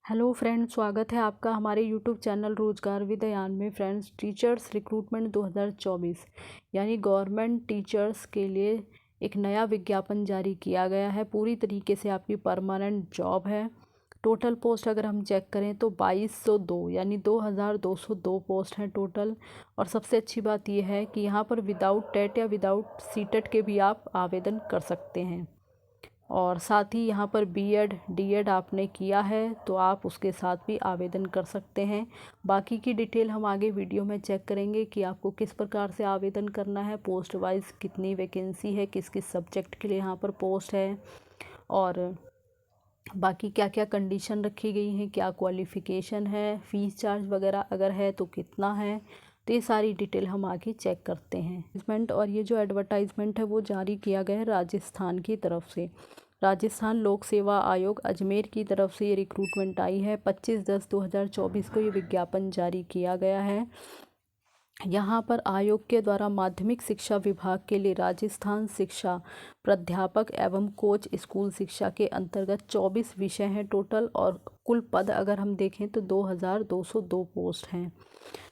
Hello friends, स्वागत है आपका हमारे यूट्यूब चैनल रोजगार विद अयान में। फ्रेंड्स, टीचर्स रिक्रूटमेंट 2024 यानी गवर्नमेंट टीचर्स के लिए एक नया विज्ञापन जारी किया गया है। पूरी तरीके से आपकी परमानेंट जॉब है। टोटल पोस्ट अगर हम चेक करें तो 2202 यानी 2202 पोस्ट हैं टोटल। और सबसे अच्छी बात यह है कि यहाँ पर विदाउट टेट या विदाउट सीटेट के भी आप आवेदन कर सकते हैं। और साथ ही यहाँ पर बीएड डीएड आपने किया है तो आप उसके साथ भी आवेदन कर सकते हैं। बाकी की डिटेल हम आगे वीडियो में चेक करेंगे कि आपको किस प्रकार से आवेदन करना है, पोस्ट वाइज कितनी वैकेंसी है, किस किस सब्जेक्ट के लिए यहाँ पर पोस्ट है, और बाकी क्या क्या कंडीशन रखी गई हैं, क्या क्वालिफ़िकेशन है, फ़ीस चार्ज वगैरह अगर है तो कितना है। तो ये सारी डिटेल हम आगे चेक करते हैं। एडवर्टाइजमेंट, और ये जो एडवर्टाइजमेंट है वो जारी किया गया है राजस्थान की तरफ से। राजस्थान लोक सेवा आयोग अजमेर की तरफ से ये रिक्रूटमेंट आई है। 25/10/2024 को ये विज्ञापन जारी किया गया है। यहाँ पर आयोग के द्वारा माध्यमिक शिक्षा विभाग के लिए राजस्थान शिक्षा प्राध्यापक एवं कोच स्कूल शिक्षा के अंतर्गत 24 विषय हैं टोटल, और कुल पद अगर हम देखें तो 2202 पोस्ट हैं।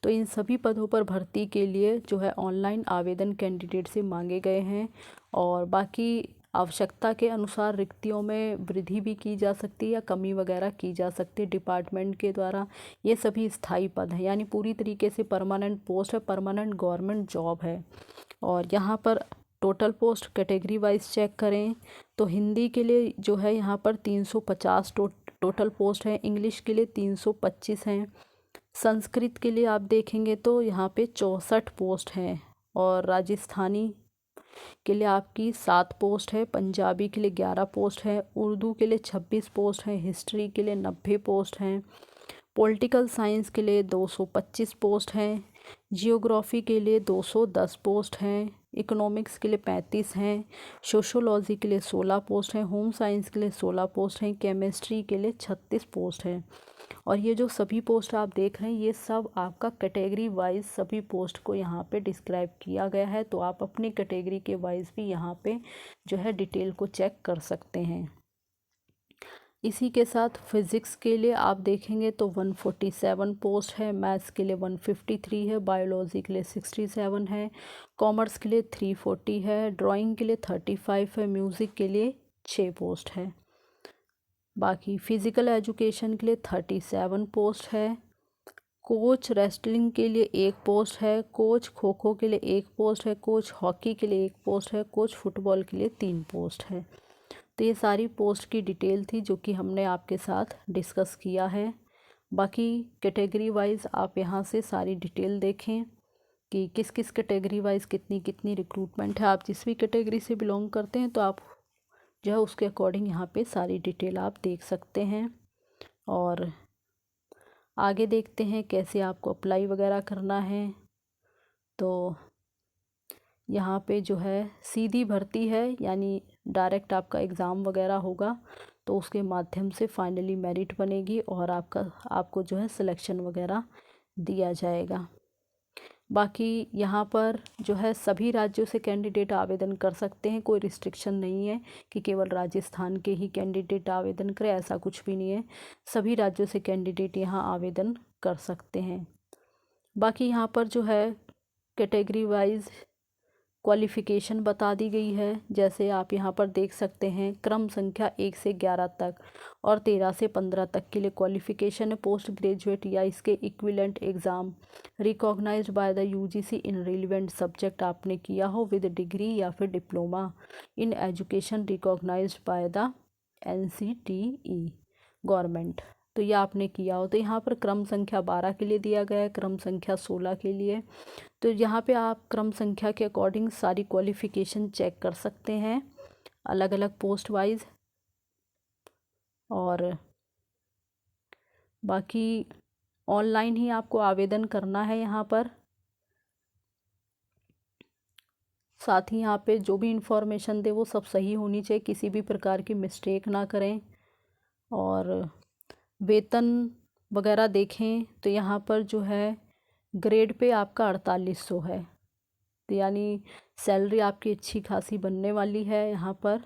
तो इन सभी पदों पर भर्ती के लिए जो है ऑनलाइन आवेदन कैंडिडेट से मांगे गए हैं। और बाकी आवश्यकता के अनुसार रिक्तियों में वृद्धि भी की जा सकती है या कमी वगैरह की जा सकती है डिपार्टमेंट के द्वारा। ये सभी स्थायी पद हैं, यानी पूरी तरीके से परमानेंट पोस्ट है, परमानेंट गवर्नमेंट जॉब है। और यहाँ पर total post category wise check करें तो हिंदी के लिए जो है यहाँ पर 350 टोटल पोस्ट है, इंग्लिश के लिए 325 हैं, संस्कृत के लिए आप देखेंगे तो यहाँ पे 64 पोस्ट हैं, और राजस्थानी के लिए आपकी 7 पोस्ट है, पंजाबी के लिए 11 पोस्ट है, उर्दू के लिए 26 पोस्ट हैं, हिस्ट्री के लिए 90 पोस्ट हैं, पॉलिटिकल साइंस के लिए 225 पोस्ट हैं, जियोग्राफी के लिए 210 पोस्ट हैं, इकोनॉमिक्स के लिए 35 हैं, सोशोलॉजी के लिए 16 पोस्ट हैं, होम साइंस के लिए 16 पोस्ट हैं, केमिस्ट्री के लिए 36 पोस्ट हैं। और ये जो सभी पोस्ट आप देख रहे हैं ये सब आपका कैटेगरी वाइज सभी पोस्ट को यहाँ पे डिस्क्राइब किया गया है। तो आप अपनी कैटेगरी के वाइज भी यहाँ पे जो है डिटेल को चेक कर सकते हैं। इसी के साथ फिज़िक्स के लिए आप देखेंगे तो 147 पोस्ट है, मैथ्स के लिए 153 है, बायोलॉजी के लिए 67 है, कॉमर्स के लिए 340 है, ड्राइंग के लिए 35 है, म्यूज़िक के लिए 6 पोस्ट है। बाकी फ़िज़िकल एजुकेशन के लिए 37 पोस्ट है, कोच रेसलिंग के लिए 1 पोस्ट है, कोच खो खो के लिए 1 पोस्ट है, कोच हॉकी के लिए 1 पोस्ट है, कोच फुटबॉल के लिए 3 पोस्ट है। तो ये सारी पोस्ट की डिटेल थी जो कि हमने आपके साथ डिस्कस किया है। बाकी कैटेगरी वाइज आप यहाँ से सारी डिटेल देखें कि किस किस कैटेगरी वाइज कितनी कितनी रिक्रूटमेंट है। आप जिस भी कैटेगरी से बिलोंग करते हैं तो आप जो है उसके अकॉर्डिंग यहाँ पे सारी डिटेल आप देख सकते हैं। और आगे देखते हैं कैसे आपको अप्लाई वगैरह करना है। तो यहाँ पे जो है सीधी भर्ती है, यानी डायरेक्ट आपका एग्ज़ाम वगैरह होगा तो उसके माध्यम से फाइनली मेरिट बनेगी और आपको जो है सिलेक्शन वगैरह दिया जाएगा। बाकी यहाँ पर जो है सभी राज्यों से कैंडिडेट आवेदन कर सकते हैं, कोई रिस्ट्रिक्शन नहीं है कि केवल राजस्थान के ही कैंडिडेट आवेदन करें, ऐसा कुछ भी नहीं है। सभी राज्यों से कैंडिडेट यहाँ आवेदन कर सकते हैं। बाकी यहाँ पर जो है कैटेगरी वाइज क्वालिफ़िकेशन बता दी गई है, जैसे आप यहाँ पर देख सकते हैं क्रम संख्या 1 से 11 तक और 13 से 15 तक के लिए क्वालिफ़िकेशन है पोस्ट ग्रेजुएट या इसके equivalent exam recognised by the UGC in relevant subject आपने किया हो विद डिग्री या फिर diploma in education recognised by the NCTE government. तो ये आपने किया हो। तो यहाँ पर क्रम संख्या 12 के लिए दिया गया है, क्रम संख्या 16 के लिए। तो यहाँ पे आप क्रम संख्या के अकॉर्डिंग सारी क्वालिफ़िकेशन चेक कर सकते हैं अलग अलग पोस्ट वाइज। और बाकी ऑनलाइन ही आपको आवेदन करना है यहाँ पर। साथ ही यहाँ पे जो भी इंफॉर्मेशन दे वो सब सही होनी चाहिए, किसी भी प्रकार की मिस्टेक ना करें। और वेतन वगैरह देखें तो यहाँ पर जो है ग्रेड पे आपका 4800 है, तो यानी सैलरी आपकी अच्छी खासी बनने वाली है यहाँ पर।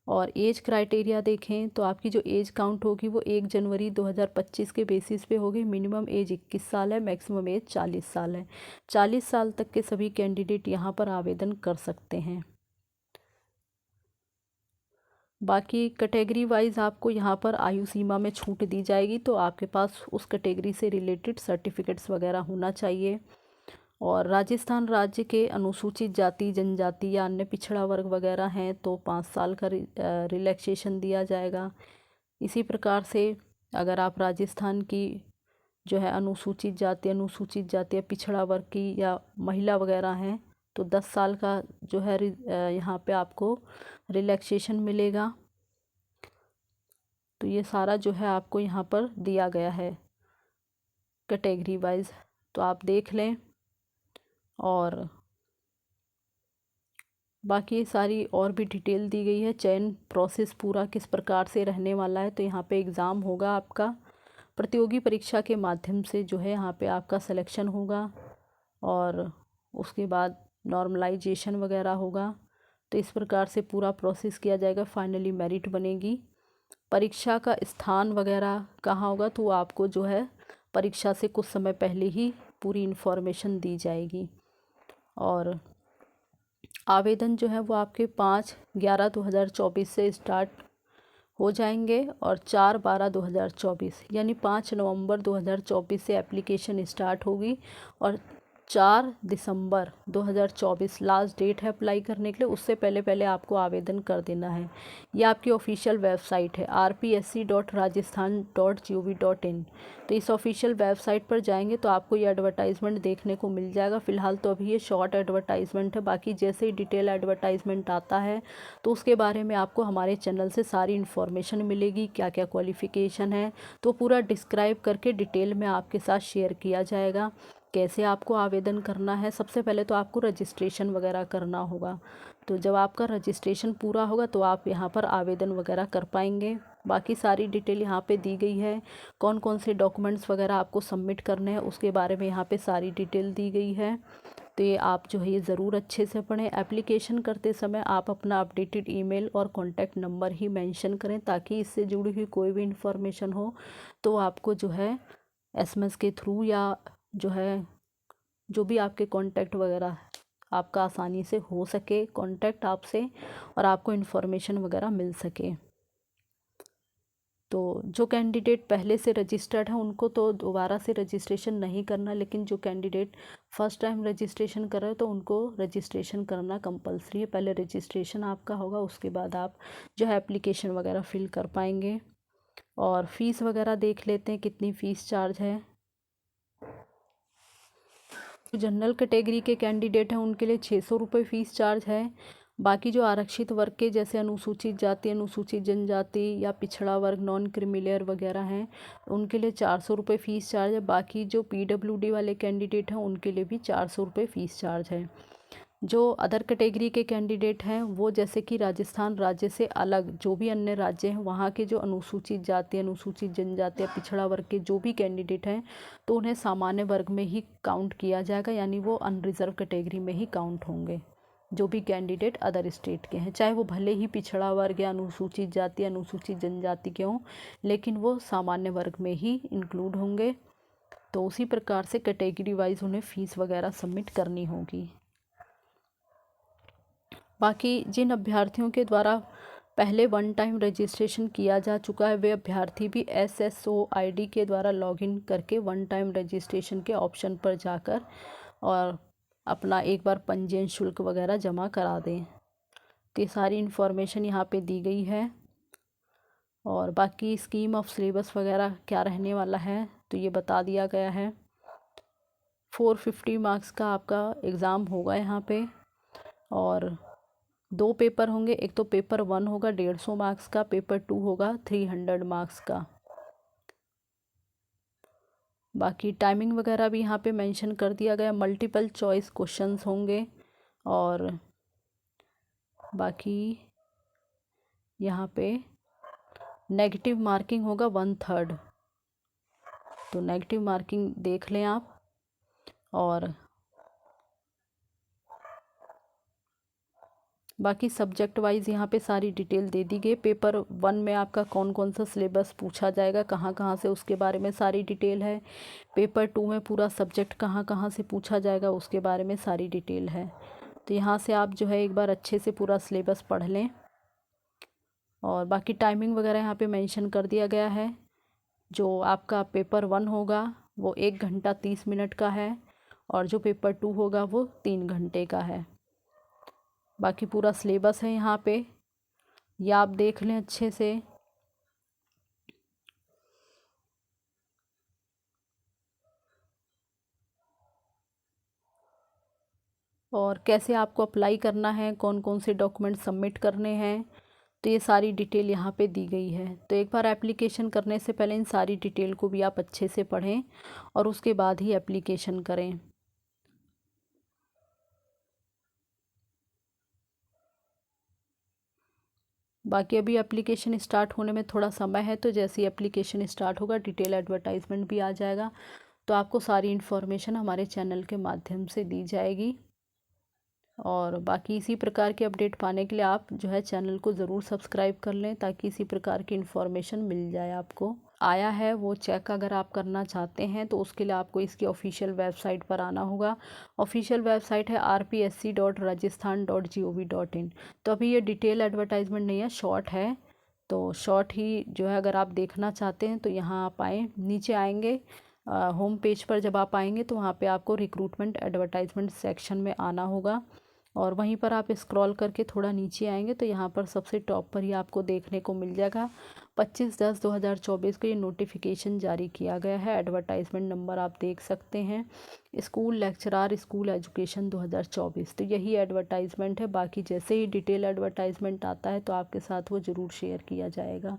और एज क्राइटेरिया देखें तो आपकी जो एज काउंट होगी वो 1 जनवरी 2025 के बेसिस पे होगी। मिनिमम एज 21 साल है, मैक्सिमम एज 40 साल है। 40 साल तक के सभी कैंडिडेट यहाँ पर आवेदन कर सकते हैं। बाकी कैटेगरी वाइज आपको यहाँ पर आयु सीमा में छूट दी जाएगी, तो आपके पास उस कैटेगरी से रिलेटेड सर्टिफिकेट्स वगैरह होना चाहिए। और राजस्थान राज्य के अनुसूचित जाति जनजाति या अन्य पिछड़ा वर्ग वगैरह हैं तो 5 साल का रिलैक्सेशन दिया जाएगा। इसी प्रकार से अगर आप राजस्थान की जो है अनुसूचित जाति या पिछड़ा वर्ग की या महिला वगैरह हैं तो 10 साल का जो है यहाँ पे आपको रिलैक्सेशन मिलेगा। तो ये सारा जो है आपको यहाँ पर दिया गया है कैटेगरी वाइज, तो आप देख लें। और बाकी सारी और भी डिटेल दी गई है। चयन प्रोसेस पूरा किस प्रकार से रहने वाला है, तो यहाँ पे एग्ज़ाम होगा आपका, प्रतियोगी परीक्षा के माध्यम से जो है यहाँ पे आपका सिलेक्शन होगा और उसके बाद नॉर्मलाइजेशन वगैरह होगा। तो इस प्रकार से पूरा प्रोसेस किया जाएगा, फाइनली मेरिट बनेगी। परीक्षा का स्थान वगैरह कहाँ होगा तो आपको जो है परीक्षा से कुछ समय पहले ही पूरी इन्फॉर्मेशन दी जाएगी। और आवेदन जो है वो आपके 5/11/2024 से स्टार्ट हो जाएंगे और 4/12/2024 यानी 5 नवंबर 2024 से एप्लीकेशन स्टार्ट होगी और 4 दिसंबर 2024 लास्ट डेट है अप्लाई करने के लिए। उससे पहले पहले आपको आवेदन कर देना है। ये आपकी ऑफिशियल वेबसाइट है rpsc.rajasthan.gov.in। तो इस ऑफिशियल वेबसाइट पर जाएंगे तो आपको ये एडवर्टाइजमेंट देखने को मिल जाएगा। फ़िलहाल तो अभी ये शॉर्ट एडवर्टाइजमेंट है, बाकी जैसे ही डिटेल एडवर्टाइजमेंट आता है तो उसके बारे में आपको हमारे चैनल से सारी इन्फॉर्मेशन मिलेगी, क्या क्या क्वालिफ़िकेशन है तो पूरा डिस्क्राइब करके डिटेल में आपके साथ शेयर किया जाएगा। कैसे आपको आवेदन करना है, सबसे पहले तो आपको रजिस्ट्रेशन वगैरह करना होगा। तो जब आपका रजिस्ट्रेशन पूरा होगा तो आप यहाँ पर आवेदन वगैरह कर पाएंगे। बाकी सारी डिटेल यहाँ पे दी गई है, कौन कौन से डॉक्यूमेंट्स वगैरह आपको सबमिट करने हैं उसके बारे में यहाँ पे सारी डिटेल दी गई है। तो ये आप जो है ये ज़रूर अच्छे से पढ़ें। एप्लीकेशन करते समय आप अपना अपडेटेड ईमेल और कॉन्टैक्ट नंबर ही मेंशन करें ताकि इससे जुड़ी हुई कोई भी इन्फॉर्मेशन हो तो आपको जो है एसएमएस के थ्रू या जो है जो भी आपके कॉन्टैक्ट वगैरह आपका आसानी से हो सके कॉन्टैक्ट आपसे और आपको इन्फॉर्मेशन वगैरह मिल सके। तो जो कैंडिडेट पहले से रजिस्टर्ड है उनको तो दोबारा से रजिस्ट्रेशन नहीं करना, लेकिन जो कैंडिडेट फर्स्ट टाइम रजिस्ट्रेशन कर रहे हो तो उनको रजिस्ट्रेशन करना कंपलसरी है। पहले रजिस्ट्रेशन आपका होगा, उसके बाद आप जो है एप्लीकेशन वगैरह फिल कर पाएंगे। और फ़ीस वगैरह देख लेते हैं कितनी फ़ीस चार्ज है। जो जनरल कैटेगरी के कैंडिडेट हैं उनके लिए 600 रुपये फ़ीस चार्ज है। बाकी जो आरक्षित वर्ग के जैसे अनुसूचित जाति अनुसूचित जनजाति या पिछड़ा वर्ग नॉन क्रीमी वगैरह हैं उनके लिए 400 रुपये फ़ीस चार्ज है। बाकी जो पीडब्ल्यूडी वाले कैंडिडेट हैं उनके लिए भी 400 रुपये फ़ीस चार्ज है। जो अदर कैटेगरी के कैंडिडेट हैं वो जैसे कि राजस्थान राज्य से अलग जो भी अन्य राज्य हैं वहाँ के जो अनुसूचित जाति अनुसूचित जनजाति या पिछड़ा वर्ग के जो भी कैंडिडेट हैं तो उन्हें सामान्य वर्ग में ही काउंट किया जाएगा, यानी वो अनरिजर्व कैटेगरी में ही काउंट होंगे जो भी कैंडिडेट अदर स्टेट के हैं, चाहे वो भले ही पिछड़ा वर्ग या अनुसूचित जाति अनुसूचित जनजाति के हों लेकिन वो सामान्य वर्ग में ही इंक्लूड होंगे। तो उसी प्रकार से कैटेगरी वाइज उन्हें फ़ीस वगैरह सबमिट करनी होगी। बाकी जिन अभ्यर्थियों के द्वारा पहले वन टाइम रजिस्ट्रेशन किया जा चुका है वे अभ्यर्थी भी SSOID के द्वारा लॉगिन करके वन टाइम रजिस्ट्रेशन के ऑप्शन पर जाकर और अपना एक बार पंजीयन शुल्क वगैरह जमा करा दें। तो ये सारी इन्फॉर्मेशन यहाँ पे दी गई है। और बाकी स्कीम ऑफ सिलेबस वगैरह क्या रहने वाला है तो ये बता दिया गया है। 450 मार्क्स का आपका एग्ज़ाम होगा यहाँ पे और 2 पेपर होंगे। एक तो पेपर 1 होगा 150 मार्क्स का, पेपर 2 होगा 300 मार्क्स का। बाकी टाइमिंग वगैरह भी यहाँ पे मेंशन कर दिया गया। मल्टीपल चॉइस क्वेश्चंस होंगे और बाकी यहाँ पे नेगेटिव मार्किंग होगा 1/3। तो नेगेटिव मार्किंग देख लें आप। और बाकी सब्जेक्ट वाइज यहाँ पे सारी डिटेल दे दी गई। पेपर 1 में आपका कौन कौन सा सिलेबस पूछा जाएगा, कहाँ कहाँ से, उसके बारे में सारी डिटेल है। पेपर 2 में पूरा सब्जेक्ट कहाँ कहाँ से पूछा जाएगा उसके बारे में सारी डिटेल है। तो यहाँ से आप जो है एक बार अच्छे से पूरा सिलेबस पढ़ लें। और बाकी टाइमिंग वगैरह यहाँ पे मेंशन कर दिया गया है। जो आपका पेपर 1 होगा वो 1 घंटा 30 मिनट का है, और जो पेपर 2 होगा वो 3 घंटे का है। बाकी पूरा सिलेबस है यहाँ पे, ये आप देख लें अच्छे से। और कैसे आपको अप्लाई करना है, कौन कौन से डॉक्यूमेंट सबमिट करने हैं, तो ये सारी डिटेल यहाँ पे दी गई है। तो एक बार एप्लीकेशन करने से पहले इन सारी डिटेल को भी आप अच्छे से पढ़ें और उसके बाद ही एप्लीकेशन करें। बाकी अभी एप्लीकेशन स्टार्ट होने में थोड़ा समय है, तो जैसे ही एप्लीकेशन स्टार्ट होगा डिटेल एडवर्टाइजमेंट भी आ जाएगा, तो आपको सारी इन्फॉर्मेशन हमारे चैनल के माध्यम से दी जाएगी। और बाकी इसी प्रकार के अपडेट पाने के लिए आप जो है चैनल को ज़रूर सब्सक्राइब कर लें, ताकि इसी प्रकार की इन्फॉर्मेशन मिल जाए आपको। आया है वो चेक अगर आप करना चाहते हैं तो उसके लिए आपको इसकी ऑफिशियल वेबसाइट पर आना होगा। ऑफिशियल वेबसाइट है rpsc.rajasthan.gov.in। तो अभी ये डिटेल एडवर्टाइजमेंट नहीं है, शॉर्ट है, तो शॉर्ट ही जो है अगर आप देखना चाहते हैं तो यहाँ आप आएँ, नीचे आएंगे होम पेज पर। जब आप आएंगे तो वहाँ पे आपको रिक्रूटमेंट एडवर्टाइजमेंट सेक्शन में आना होगा, और वहीं पर आप स्क्रॉल करके थोड़ा नीचे आएंगे तो यहाँ पर सबसे टॉप पर ही आपको देखने को मिल जाएगा 25/10/2024 को ये नोटिफिकेशन जारी किया गया है। एडवर्टाइजमेंट नंबर आप देख सकते हैं, स्कूल लेक्चरार स्कूल एजुकेशन 2024। तो यही एडवर्टाइजमेंट है। बाकी जैसे ही डिटेल एडवर्टाइजमेंट आता है तो आपके साथ वो ज़रूर शेयर किया जाएगा।